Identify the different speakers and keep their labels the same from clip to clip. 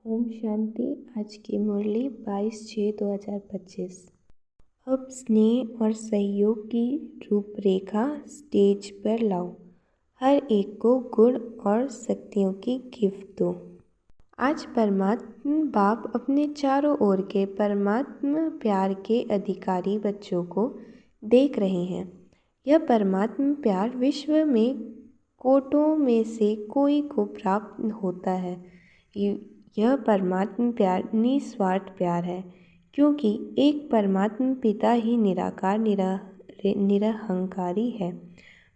Speaker 1: ओम शांति। आज की मुरली 22/6/2025। अब स्नेह और सहयोग की रूपरेखा स्टेज पर लाओ। हर एक को गुण और शक्तियों की गिफ्ट दो। आज परमात्मा बाप अपने चारों ओर के परमात्मा प्यार के अधिकारी बच्चों को देख रहे हैं। यह परमात्मा प्यार विश्व में कोटों में से कोई को प्राप्त होता है। यह परमात्मा प्यार निस्वार्थ प्यार है, क्योंकि एक परमात्मा पिता ही निराकार निरहंकारी है।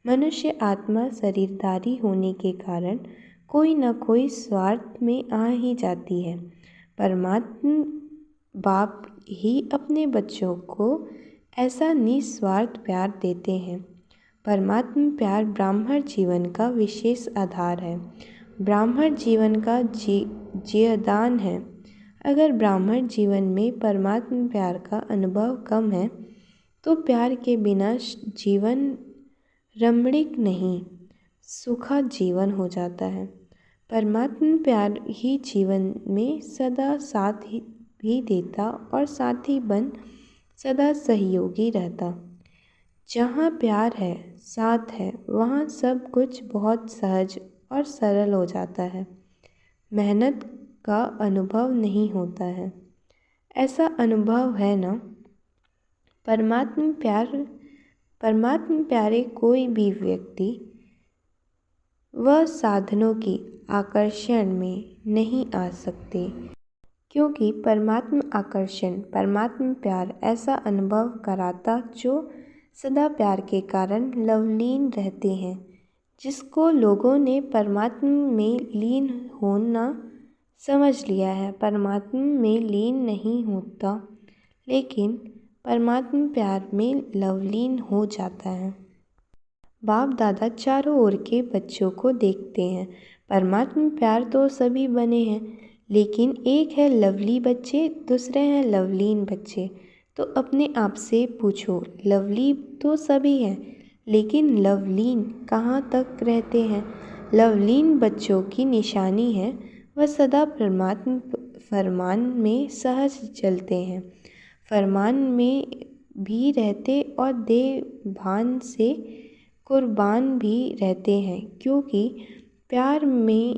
Speaker 1: मनुष्य आत्मा शरीरधारी होने के कारण कोई न कोई स्वार्थ में आ ही जाती है। परमात्मा बाप ही अपने बच्चों को ऐसा निस्वार्थ प्यार देते हैं। परमात्मा प्यार ब्राह्मण जीवन का विशेष आधार है। ब्राह्मण जीवन का जीवदान है। अगर ब्राह्मण जीवन में परमात्मा प्यार का अनुभव कम है तो प्यार के बिना जीवन रमणीक नहीं, सुखा जीवन हो जाता है। परमात्मा प्यार ही जीवन में सदा साथ भी देता और साथी बन सदा सहयोगी रहता। जहाँ प्यार है, साथ है, वहाँ सब कुछ बहुत सहज और सरल हो जाता है। मेहनत का अनुभव नहीं होता है। ऐसा अनुभव है ना? परमात्मा प्यारे कोई भी व्यक्ति वह साधनों की आकर्षण में नहीं आ सकते, क्योंकि परमात्मा आकर्षण परमात्मा प्यार ऐसा अनुभव कराता जो सदा प्यार के कारण लवलीन रहते हैं। जिसको लोगों ने परमात्मा में लीन होना समझ लिया है, परमात्मा में लीन नहीं होता, लेकिन परमात्मा प्यार में लवलीन हो जाता है। बाप दादा चारों ओर के बच्चों को देखते हैं। परमात्मा प्यार तो सभी बने हैं, लेकिन एक है लवली बच्चे, दूसरे हैं लवलीन बच्चे। तो अपने आप से पूछो, लवली तो सभी हैं, लेकिन लवलीन कहाँ तक रहते हैं? लवलीन बच्चों की निशानी है वह सदा परमात्मा फरमान में सहज चलते हैं, फरमान में भी रहते और देह भान से कुर्बान भी रहते हैं, क्योंकि प्यार में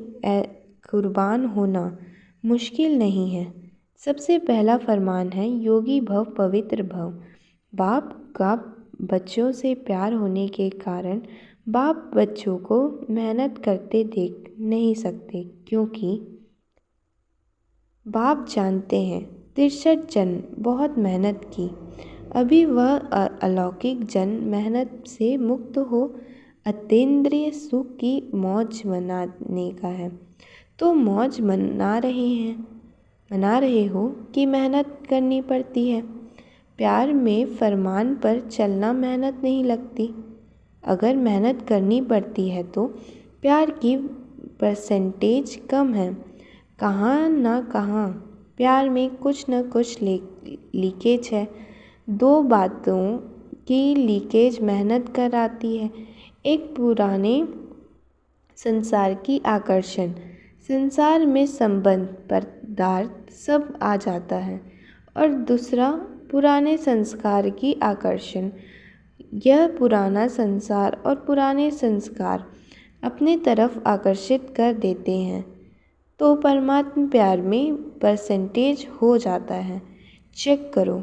Speaker 1: कुर्बान होना मुश्किल नहीं है। सबसे पहला फरमान है योगी भव पवित्र भव। बाप का बच्चों से प्यार होने के कारण बाप बच्चों को मेहनत करते देख नहीं सकते, क्योंकि बाप जानते हैं 63 जन्म बहुत मेहनत की, अभी वह अलौकिक जन्म मेहनत से मुक्त हो अतीन्द्रिय सुख की मौज मनाने का है। तो मौज मना रहे हो कि मेहनत करनी पड़ती है। प्यार में फरमान पर चलना मेहनत नहीं लगती। अगर मेहनत करनी पड़ती है तो प्यार की परसेंटेज कम है। कहाँ ना कहाँ प्यार में कुछ न कुछ लीकेज है। दो बातों की लीकेज मेहनत कराती है। एक पुराने संसार की आकर्षण, संसार में संबंध पदार्थ सब आ जाता है, और दूसरा पुराने संस्कार की आकर्षण। यह पुराना संसार और पुराने संस्कार अपने तरफ आकर्षित कर देते हैं, तो परमात्मा प्यार में परसेंटेज हो जाता है। चेक करो,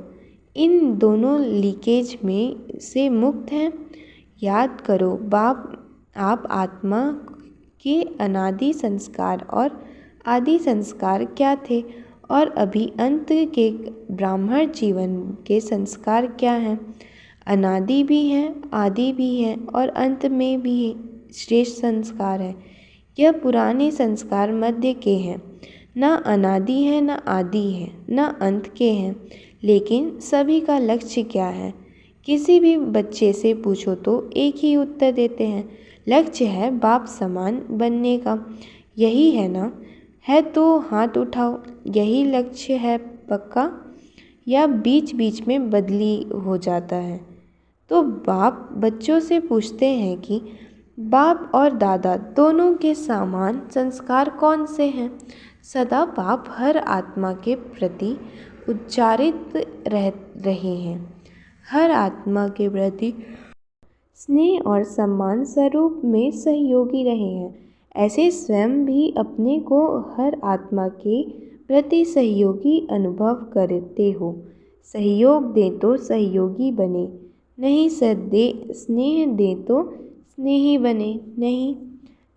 Speaker 1: इन दोनों लीकेज में से मुक्त हैं। याद करो, आप आत्मा के अनादि संस्कार और आदि संस्कार क्या थे, और अभी अंत के ब्राह्मण जीवन के संस्कार क्या हैं? अनादि भी हैं, आदि भी हैं, और अंत में भी श्रेष्ठ संस्कार है। यह पुराने संस्कार मध्य के हैं, न अनादि है, न आदि है, न अंत के हैं। लेकिन सभी का लक्ष्य क्या है? किसी भी बच्चे से पूछो तो एक ही उत्तर देते हैं, लक्ष्य है बाप समान बनने का। यही है ना? है तो हाथ उठाओ। यही लक्ष्य है पक्का, या बीच बीच में बदली हो जाता है? तो बाप बच्चों से पूछते हैं कि बाप और दादा दोनों के समान संस्कार कौन से हैं? सदा बाप हर आत्मा के प्रति उच्चारित रहे हैं, हर आत्मा के प्रति स्नेह और सम्मान स्वरूप में सहयोगी रहे हैं। ऐसे स्वयं भी अपने को हर आत्मा के प्रति सहयोगी अनुभव करते हो। सहयोग दे तो सहयोगी बने, नहीं स्नेह दे तो स्नेही बने नहीं।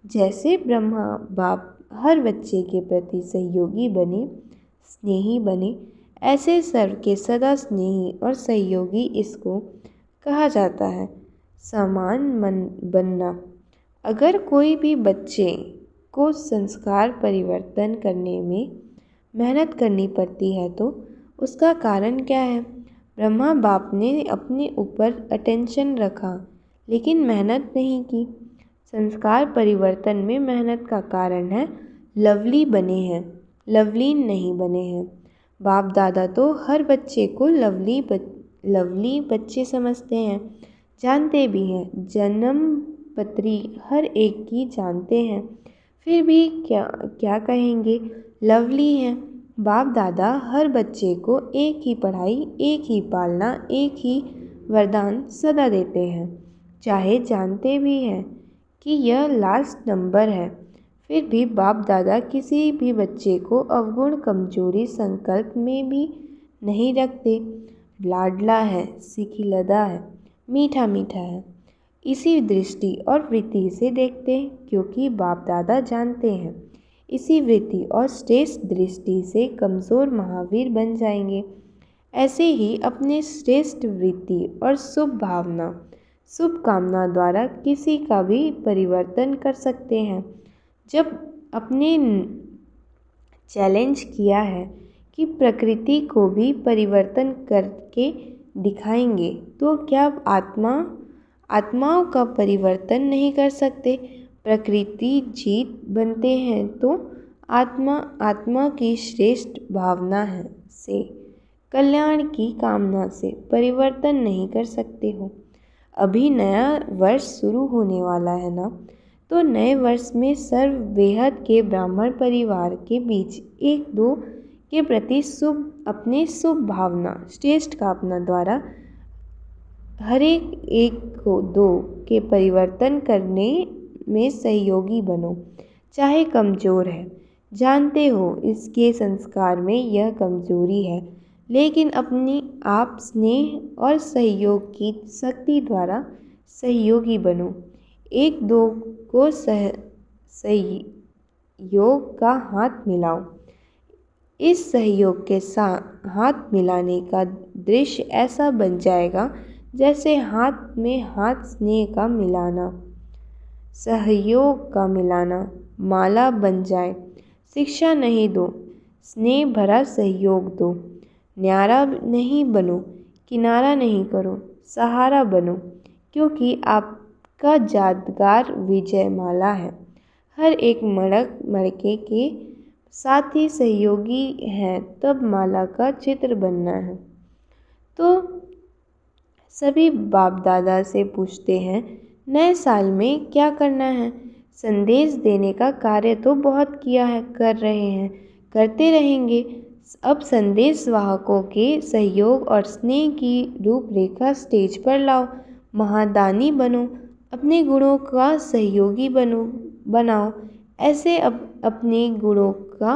Speaker 1: जैसे ब्रह्मा बाप हर बच्चे के प्रति सहयोगी बने, स्नेही बने, ऐसे सर्व के सदा स्नेही और सहयोगी इसको कहा जाता है। समान मन बनना। अगर कोई भी बच्चे को संस्कार परिवर्तन करने में मेहनत करनी पड़ती है तो उसका कारण क्या है? ब्रह्मा बाप ने अपने ऊपर अटेंशन रखा लेकिन मेहनत नहीं की। संस्कार परिवर्तन में मेहनत का कारण है लवली बने हैं, लवलीन नहीं बने हैं। बाप दादा तो हर बच्चे को लवली बच्चे समझते हैं, जानते भी हैं, जन्म पत्री हर एक की जानते हैं, फिर भी क्या कहेंगे, लवली हैं। बाप दादा हर बच्चे को एक ही पढ़ाई, एक ही पालना, एक ही वरदान सदा देते हैं, चाहे जानते भी हैं कि यह लास्ट नंबर है, फिर भी बाप दादा किसी भी बच्चे को अवगुण कमजोरी संकल्प में भी नहीं रखते। लाडला है, सिखिलदा है, मीठा मीठा है, इसी दृष्टि और वृत्ति से देखते हैं, क्योंकि बाप दादा जानते हैं इसी वृत्ति और श्रेष्ठ दृष्टि से कमज़ोर महावीर बन जाएंगे। ऐसे ही अपने श्रेष्ठ वृत्ति और शुभ भावना, शुभ कामना द्वारा किसी का भी परिवर्तन कर सकते हैं। जब अपने चैलेंज किया है कि प्रकृति को भी परिवर्तन करके दिखाएंगे, तो क्या आत्माओं का परिवर्तन नहीं कर सकते? प्रकृति जीत बनते हैं तो आत्मा की श्रेष्ठ भावना है से, कल्याण की कामना से परिवर्तन नहीं कर सकते हो। अभी नया वर्ष शुरू होने वाला है ना, तो नए वर्ष में सर्व बेहद के ब्राह्मण परिवार के बीच एक दो के प्रति अपने शुभ भावना श्रेष्ठ कामना द्वारा हर एक को दो के परिवर्तन करने में सहयोगी बनो, चाहे कमज़ोर है, जानते हो इसके संस्कार में यह कमज़ोरी है, लेकिन अपनी आप स्नेह और सहयोग की शक्ति द्वारा सहयोगी बनो। एक दो को सहयोग का हाथ मिलाओ। इस सहयोग के साथ हाथ मिलाने का दृश्य ऐसा बन जाएगा जैसे हाथ में हाथ स्नेह का मिलाना, सहयोग का मिलाना माला बन जाए। शिक्षा नहीं दो, स्नेह भरा सहयोग दो। न्यारा नहीं बनो, किनारा नहीं करो, सहारा बनो, क्योंकि आपका यादगार विजय माला है। हर एक मड़के के साथ ही सहयोगी हैं, तब माला का चित्र बनना है। तो सभी बाप दादा से पूछते हैं, नए साल में क्या करना है? संदेश देने का कार्य तो बहुत किया है, कर रहे हैं, करते रहेंगे। अब संदेश वाहकों के सहयोग और स्नेह की रूपरेखा स्टेज पर लाओ। महादानी बनो, अपने गुणों का सहयोगी बनाओ। ऐसे अपने गुणों का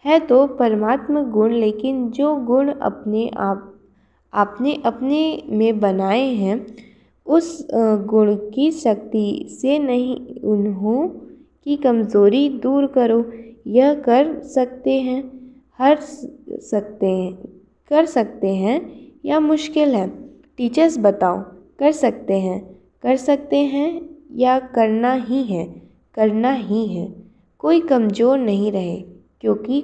Speaker 1: है तो परमात्मा गुण, लेकिन जो गुण आपने अपने में बनाए हैं उस गुण की शक्ति से नहीं, उन्हों की कमज़ोरी दूर करो। यह कर सकते हैं या मुश्किल है? टीचर्स बताओ, कर सकते हैं या करना ही है। कोई कमज़ोर नहीं रहे, क्योंकि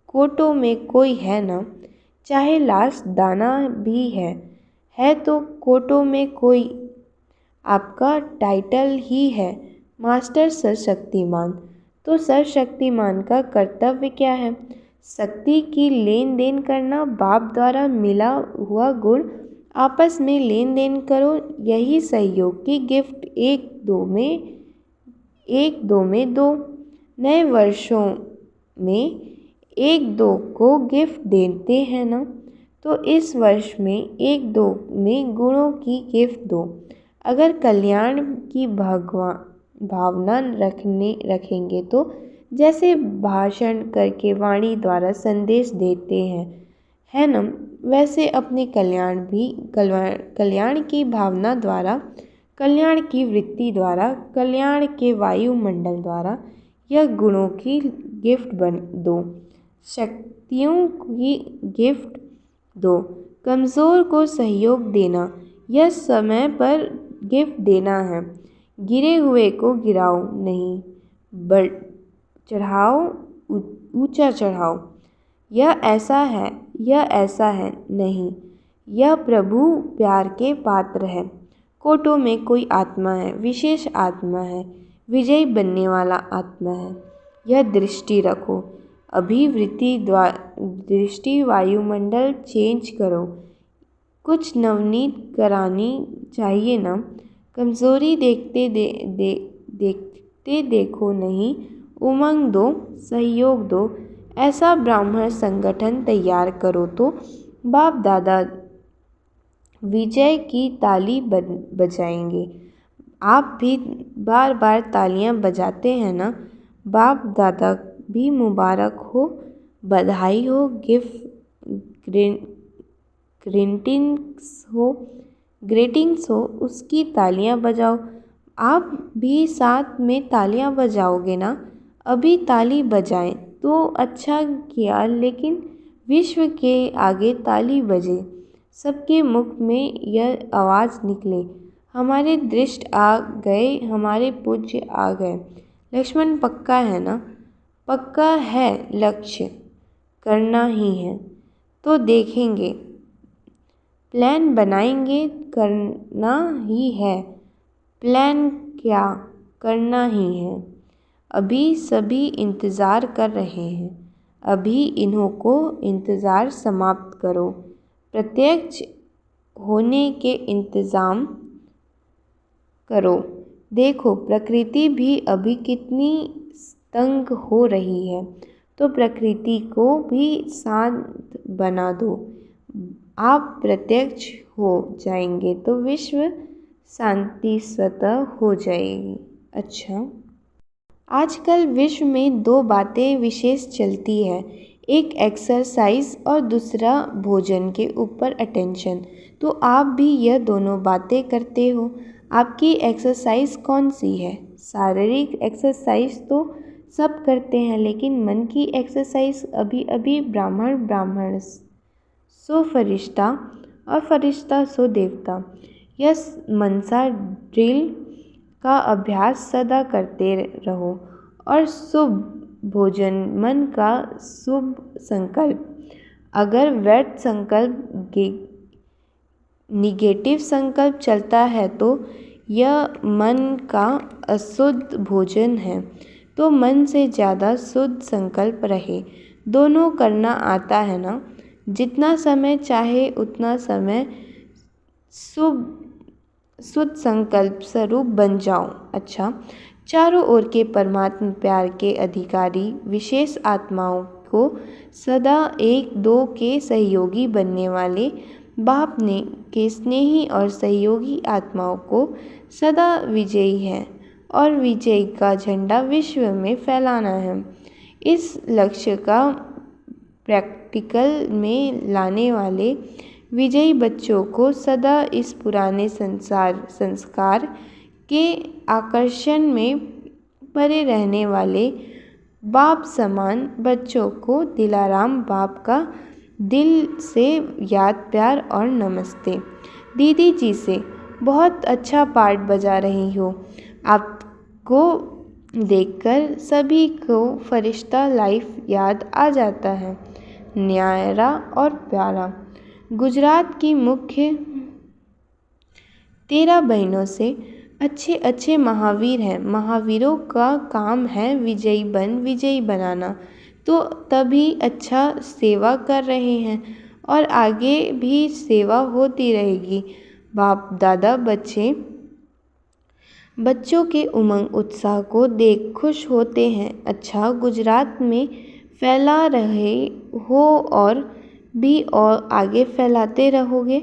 Speaker 1: कोटों में कोई है ना, चाहे लास्ट दाना भी है तो कोटों में कोई। आपका टाइटल ही है मास्टर सर्वशक्तिमान। तो सर्वशक्तिमान का कर्तव्य क्या है? शक्ति की लेन देन करना। बाप द्वारा मिला हुआ गुण आपस में लेन देन करो, यही सहयोग की गिफ्ट एक दो में दो। नए वर्षों में एक दो को गिफ्ट देते हैं ना, तो इस वर्ष में एक दो में गुणों की गिफ्ट दो। अगर कल्याण की भावना रखेंगे तो जैसे भाषण करके वाणी द्वारा संदेश देते हैं, है ना, वैसे अपने कल्याण की भावना द्वारा, कल्याण की वृत्ति द्वारा, कल्याण के वायुमंडल द्वारा यह गुणों की गिफ्ट दो, शक्तियों की गिफ्ट दो। कमज़ोर को सहयोग देना, यह समय पर गिफ्ट देना है। गिरे हुए को गिराओ नहीं, चढ़ाओ, ऊंचा चढ़ाओ। यह ऐसा है नहीं, यह प्रभु प्यार के पात्र है। कोटों में कोई आत्मा है, विशेष आत्मा है, विजयी बनने वाला आत्मा है। यह दृष्टि रखो, दृष्टि वायुमंडल चेंज करो, कुछ नवनीत करानी चाहिए ना। कमज़ोरी देखते देखो नहीं, उमंग दो, सहयोग दो। ऐसा ब्राह्मण संगठन तैयार करो तो बाप दादा विजय की ताली बजाएंगे। आप भी बार बार तालियां बजाते हैं ना, बाप दादा भी मुबारक हो, बधाई हो, ग्रीटिंग्स हो, उसकी तालियां बजाओ। आप भी साथ में तालियां बजाओगे ना, अभी ताली बजाएं तो अच्छा किया, लेकिन विश्व के आगे ताली बजे, सबके मुख में यह आवाज़ निकले, हमारे दृष्ट आ गए, हमारे पूज्य आ गए। लक्ष्मण पक्का है ना? पक्का है, लक्ष्य करना ही है तो देखेंगे, प्लान बनाएंगे, करना ही है। प्लान क्या, करना ही है। अभी सभी इंतज़ार कर रहे हैं, अभी इन्हों को इंतज़ार समाप्त करो, प्रत्यक्ष होने के इंतज़ाम करो। देखो प्रकृति भी अभी कितनी तंग हो रही है, तो प्रकृति को भी शांत बना दो। आप प्रत्यक्ष हो जाएंगे तो विश्व शांति स्वतः हो जाएगी। अच्छा, आजकल विश्व में दो बातें विशेष चलती है, एक एक्सरसाइज और दूसरा भोजन के ऊपर अटेंशन। तो आप भी यह दोनों बातें करते हो। आपकी एक्सरसाइज कौन सी है? शारीरिक एक्सरसाइज तो सब करते हैं, लेकिन मन की एक्सरसाइज अभी अभी ब्राह्मण सो फरिश्ता और फरिश्ता सो देवता, यह मनसा ड्रिल का अभ्यास सदा करते रहो। और शुभ भोजन, मन का शुभ संकल्प। अगर व्यर्थ संकल्प, निगेटिव संकल्प चलता है तो यह मन का अशुद्ध भोजन है। तो मन से ज़्यादा शुद्ध संकल्प रहे। दोनों करना आता है ना? जितना समय चाहे उतना समय शुद्ध संकल्प स्वरूप बन जाओ। अच्छा, चारों ओर के परमात्मा प्यार के अधिकारी विशेष आत्माओं को सदा एक दो के सहयोगी बनने वाले बाप ने के स्नेही और सहयोगी आत्माओं को सदा विजयी है और विजय का झंडा विश्व में फैलाना है। इस लक्ष्य का प्रैक्टिकल में लाने वाले विजयी बच्चों को सदा इस पुराने संस्कार के आकर्षण में परे रहने वाले बाप समान बच्चों को दिलाराम बाप का दिल से याद, प्यार और नमस्ते। दीदी जी से बहुत अच्छा पार्ट बजा रही हो। आपको देखकर सभी को फरिश्ता लाइफ याद आ जाता है, न्यारा और प्यारा। गुजरात की मुख्य 13 बहनों से अच्छे अच्छे महावीर हैं। महावीरों का काम है विजयी बनाना। तो तभी अच्छा सेवा कर रहे हैं और आगे भी सेवा होती रहेगी। बाप दादा बच्चों के उमंग उत्साह को देख खुश होते हैं। अच्छा, गुजरात में फैला रहे हो और भी और आगे फैलाते रहोगे।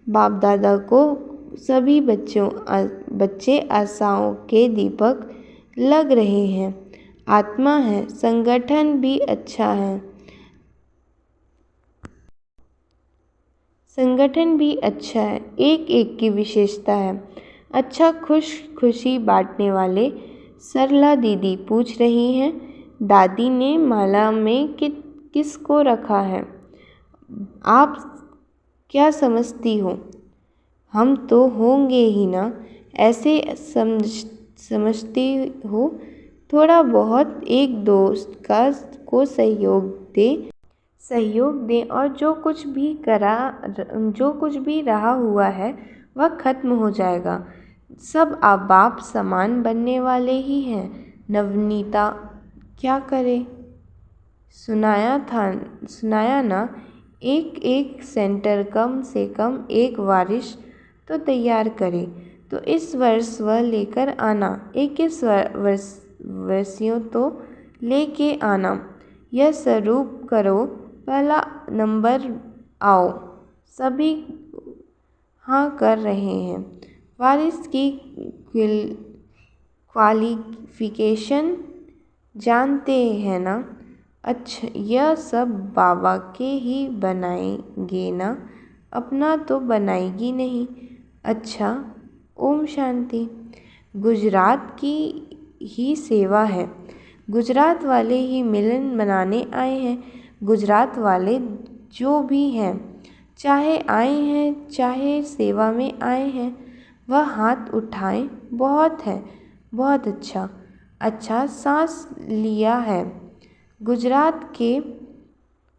Speaker 1: बाप दादा को सभी बच्चे आशाओं के दीपक लग रहे हैं। आत्मा है, संगठन भी अच्छा है। संगठन भी अच्छा है, एक एक की विशेषता है। अच्छा, खुशी बांटने वाले। सरला दीदी पूछ रही हैं, दादी ने माला में किसको रखा है? आप क्या समझती हो? हम तो होंगे ही ना। ऐसे समझती हो? थोड़ा बहुत एक दोस्त को सहयोग दे और जो कुछ भी रहा हुआ है वह खत्म हो जाएगा। सब आप बाप समान बनने वाले ही हैं। नवनीता क्या करे? सुनाया ना। एक सेंटर कम से कम एक वारिश तो तैयार करे। तो इस वर्ष वह लेकर आना। 21 वर्षियों तो लेके आना। यह स्वरूप करो, पहला नंबर आओ। सभी हाँ कर रहे हैं। वारिस की क्वालिफिकेशन जानते हैं ना? अच्छा, यह सब बाबा के ही बनाएंगे ना? अपना तो बनाएगी नहीं। अच्छा, ओम शांति। गुजरात की ही सेवा है। गुजरात वाले ही मिलन मनाने आए हैं। गुजरात वाले जो भी हैं, चाहे आए हैं चाहे सेवा में आए हैं, वह हाथ उठाएं। बहुत है, बहुत अच्छा। अच्छा, सांस लिया है। गुजरात के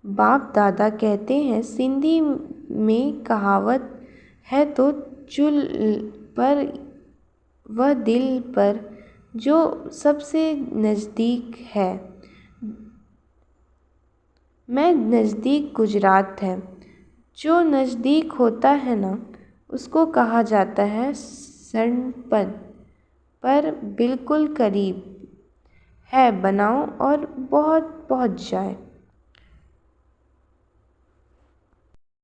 Speaker 1: बाप दादा कहते हैं, सिंधी में कहावत है तो चुल पर वह दिल पर जो सबसे नज़दीक है। मैं नज़दीक गुजरात है। जो नज़दीक होता है ना, उसको कहा जाता है सड़पन। पर बिल्कुल करीब है बनाओ और बहुत पहुंच जाए।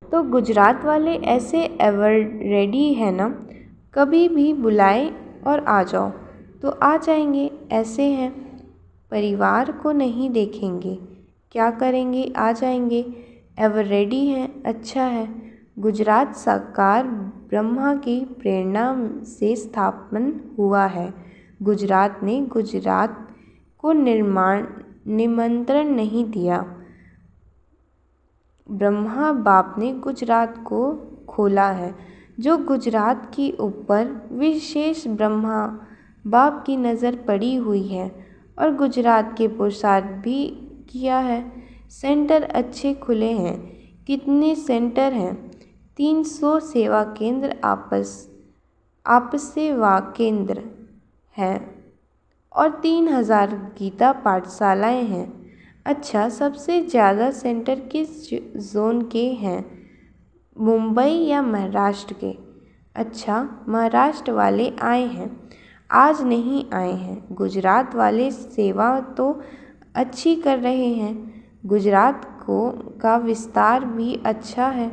Speaker 1: तो गुजरात वाले ऐसे एवर रेडी है ना? कभी भी बुलाए और आ जाओ तो आ जाएंगे। ऐसे हैं, परिवार को नहीं देखेंगे, क्या करेंगे? आ जाएंगे। एवर रेडी हैं, अच्छा है। गुजरात साकार ब्रह्मा की प्रेरणा से स्थापन हुआ है। गुजरात ने गुजरात को निमंत्रण नहीं दिया। ब्रह्मा बाप ने गुजरात को खोला है। जो गुजरात के ऊपर विशेष ब्रह्मा बाप की नज़र पड़ी हुई है और गुजरात के पुरुषार्थ भी किया है। सेंटर अच्छे खुले हैं। कितने सेंटर हैं? 300 सेवा केंद्र, आपस सेवा केंद्र हैं और 3000 गीता पाठशालाएं हैं। अच्छा, सबसे ज़्यादा सेंटर किस जोन के हैं? मुंबई या महाराष्ट्र के? अच्छा, महाराष्ट्र वाले आए हैं, आज नहीं आए हैं। गुजरात वाले सेवा तो अच्छी कर रहे हैं। गुजरात का विस्तार भी अच्छा है।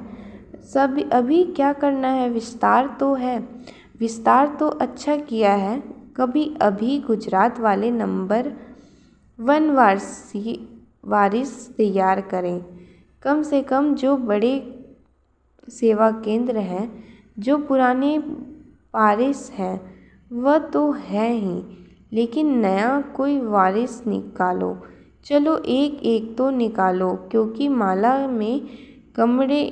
Speaker 1: अभी क्या करना है? विस्तार तो है, विस्तार तो अच्छा किया है। अभी गुजरात वाले नंबर 1 वारिस तैयार करें। कम से कम जो बड़े सेवा केंद्र हैं, जो पुराने पारिस हैं, वह तो है ही, लेकिन नया कोई वारिस निकालो। चलो एक एक तो निकालो, क्योंकि माला में कमरे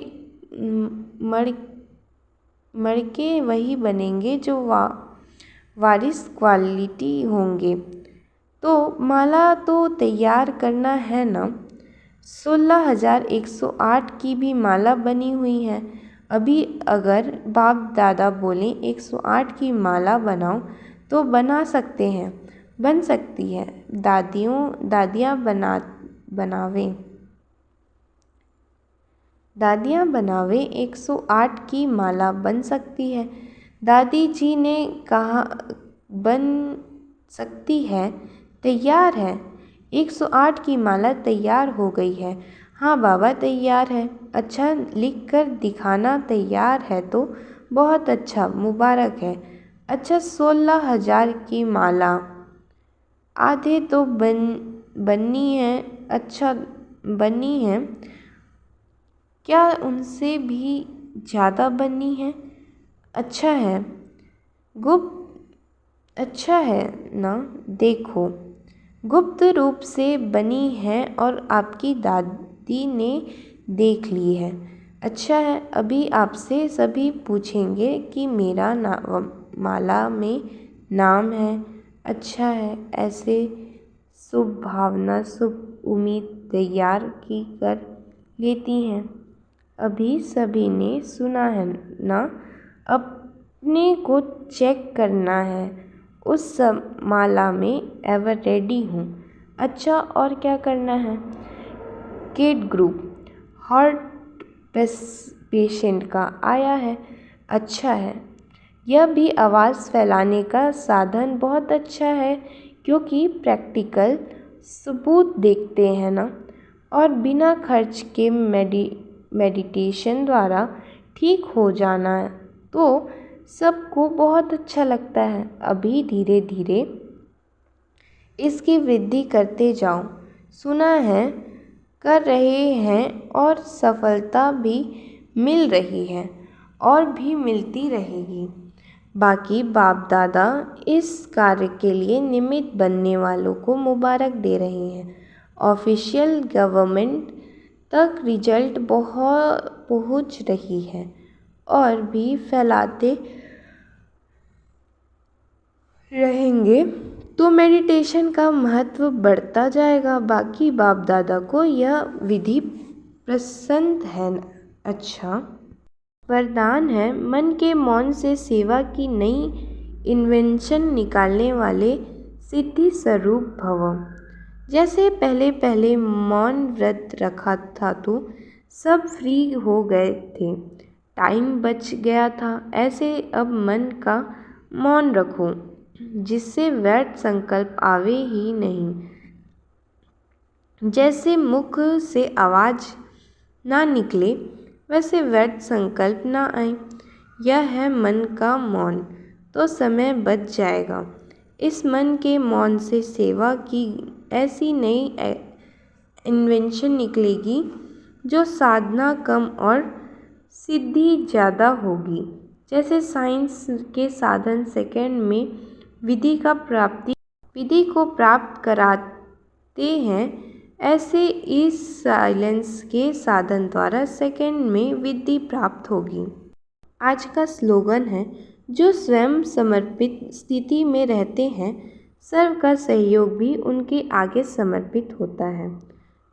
Speaker 1: मड़के वही बनेंगे जो वारिस क्वालिटी होंगे। तो माला तो तैयार करना है ना? 16,108 की भी माला बनी हुई है। अभी अगर बाप दादा बोलें 108 की माला बनाओ तो बना सकते हैं, बन सकती है। दादियाँ बनावे 108 की माला बन सकती है। दादी जी ने कहा बन सकती है, तैयार है। 108 की माला तैयार हो गई है। हाँ बाबा, तैयार है। अच्छा, लिख कर दिखाना तैयार है तो बहुत अच्छा, मुबारक है। अच्छा, 16,000 की माला, आधे तो बनी है। अच्छा, बनी है क्या? उनसे भी ज़्यादा बनी है। अच्छा है अच्छा है ना? देखो, गुप्त रूप से बनी है और आपकी दादी ने देख ली है। अच्छा है, अभी आपसे सभी पूछेंगे कि मेरा माला में नाम है। अच्छा है, ऐसे शुभ भावना, शुभ उम्मीद तैयार की कर लेती हैं। अभी सभी ने सुना है ना? अपने को चेक करना है। उस माला में एवर रेडी हूँ। अच्छा, और क्या करना है? किड ग्रुप हार्ट पेशेंट का आया है। अच्छा है, यह भी आवाज़ फैलाने का साधन बहुत अच्छा है, क्योंकि प्रैक्टिकल सबूत देखते हैं ना, और बिना खर्च के मेडिटेशन द्वारा ठीक हो जाना तो सबको बहुत अच्छा लगता है। अभी धीरे धीरे इसकी वृद्धि करते जाओ। सुना है कर रहे हैं और सफलता भी मिल रही है और भी मिलती रहेगी। बाकी बाप दादा इस कार्य के लिए निमित्त बनने वालों को मुबारक दे रहे हैं। ऑफिशियल गवर्नमेंट तक रिजल्ट बहुत पहुंच रही है और भी फैलाते रहेंगे तो मेडिटेशन का महत्व बढ़ता जाएगा। बाकी बाप दादा को यह विधि पसंद है। अच्छा, वरदान है, मन के मौन से सेवा की नई इन्वेंशन निकालने वाले सिद्धि स्वरूप भव। जैसे पहले पहले मौन व्रत रखा था तो सब फ्री हो गए थे, टाइम बच गया था। ऐसे अब मन का मौन रखो, जिससे व्यर्थ संकल्प आवे ही नहीं। जैसे मुख से आवाज़ ना निकले, वैसे व्यर्थ संकल्प ना आए। यह है मन का मौन, तो समय बच जाएगा। इस मन के मौन से सेवा की ऐसी नई इन्वेंशन निकलेगी जो साधना कम और सिद्धि ज़्यादा होगी। जैसे साइंस के साधन सेकंड में विधि को प्राप्त कराते हैं, ऐसे इस साइलेंस के साधन द्वारा सेकंड में विधि प्राप्त होगी। आज का स्लोगन है, जो स्वयं समर्पित स्थिति में रहते हैं, सर्व का सहयोग भी उनके आगे समर्पित होता है।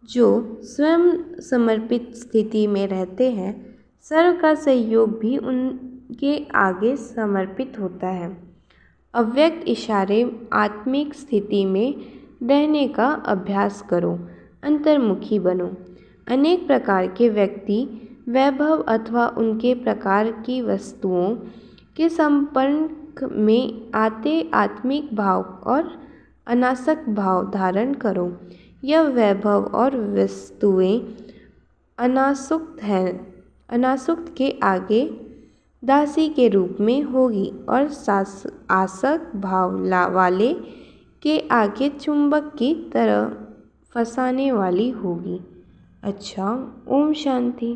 Speaker 1: जो स्वयं समर्पित स्थिति में रहते हैं, सर्व का सहयोग भी उनके आगे समर्पित होता है। अव्यक्त इशारे आत्मिक स्थिति में रहने का अभ्यास करो, अंतर्मुखी बनो। अनेक प्रकार के व्यक्ति, वैभव अथवा उनके प्रकार की वस्तुओं के संपर्क में आते आत्मिक भाव और अनासक्त भाव धारण करो। यह वैभव और वस्तुएं अनासक्त हैं, अनासक्त के आगे दासी के रूप में होगी और आसक्त भाव वाले के आगे चुंबक की तरह फंसाने वाली होगी। अच्छा, ओम शांति।